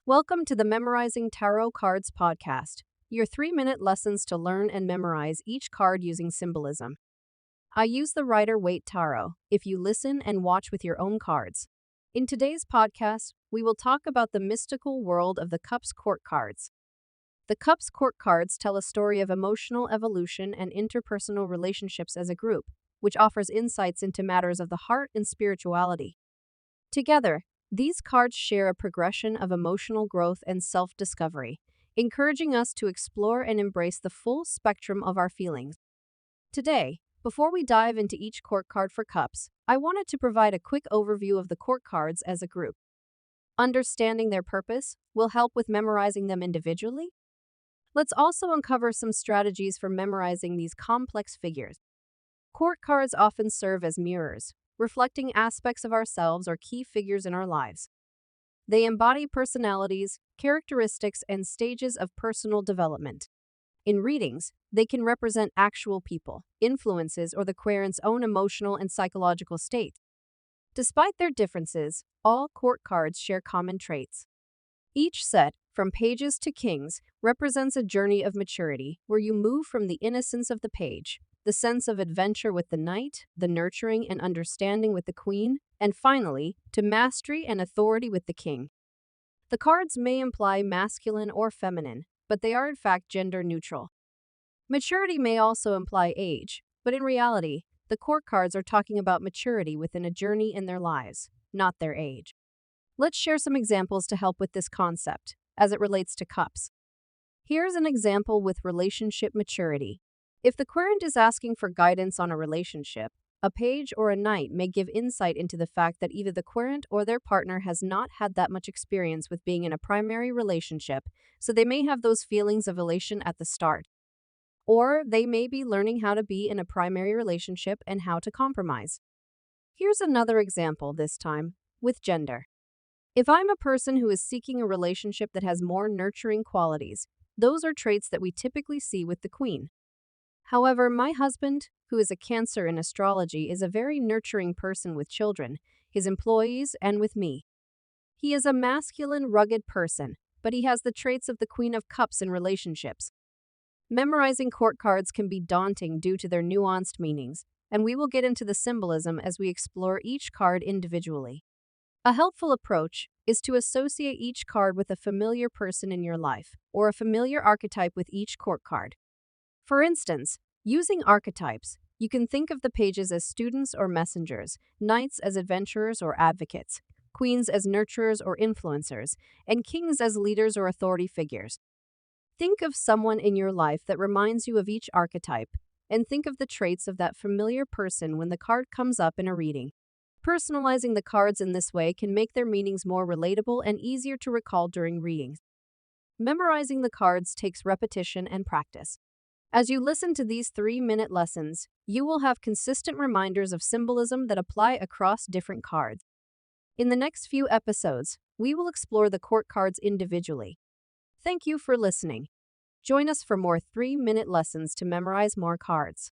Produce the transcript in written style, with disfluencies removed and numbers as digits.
Welcome to the Memorizing Tarot Cards podcast, your 3-minute lessons to learn and memorize each card using symbolism. I use the Rider Waite Tarot if you listen and watch with your own cards. In today's podcast, we will talk about the mystical world of the Cups Court cards. The Cups Court cards tell a story of emotional evolution and interpersonal relationships as a group, which offers insights into matters of the heart and spirituality. Together, these cards share a progression of emotional growth and self-discovery, encouraging us to explore and embrace the full spectrum of our feelings. Today, before we dive into each court card for cups, I wanted to provide a quick overview of the court cards as a group. Understanding their purpose will help with memorizing them individually. Let's also uncover some strategies for memorizing these complex figures. Court cards often serve as mirrors, reflecting aspects of ourselves or key figures in our lives. They embody personalities, characteristics, and stages of personal development. In readings, they can represent actual people, influences, or the querent's own emotional and psychological state. Despite their differences, all court cards share common traits. Each set, from pages to kings, represents a journey of maturity where you move from the innocence of the page, the sense of adventure with the knight, the nurturing and understanding with the queen, and finally, to mastery and authority with the king. The cards may imply masculine or feminine, but they are in fact gender neutral. Maturity may also imply age, but in reality, the court cards are talking about maturity within a journey in their lives, not their age. Let's share some examples to help with this concept, as it relates to cups. Here's an example with relationship maturity. If the querent is asking for guidance on a relationship, a page or a knight may give insight into the fact that either the querent or their partner has not had that much experience with being in a primary relationship, so they may have those feelings of elation at the start. Or they may be learning how to be in a primary relationship and how to compromise. Here's another example, this time with gender. If I'm a person who is seeking a relationship that has more nurturing qualities, those are traits that we typically see with the queen. However, my husband, who is a Cancer in astrology, is a very nurturing person with children, his employees, and with me. He is a masculine, rugged person, but he has the traits of the Queen of Cups in relationships. Memorizing court cards can be daunting due to their nuanced meanings, and we will get into the symbolism as we explore each card individually. A helpful approach is to associate each card with a familiar person in your life, or a familiar archetype with each court card. For instance, using archetypes, you can think of the pages as students or messengers, knights as adventurers or advocates, queens as nurturers or influencers, and kings as leaders or authority figures. Think of someone in your life that reminds you of each archetype, and think of the traits of that familiar person when the card comes up in a reading. Personalizing the cards in this way can make their meanings more relatable and easier to recall during readings. Memorizing the cards takes repetition and practice. As you listen to these 3-minute lessons, you will have consistent reminders of symbolism that apply across different cards. In the next few episodes, we will explore the court cards individually. Thank you for listening. Join us for more 3-minute lessons to memorize more cards.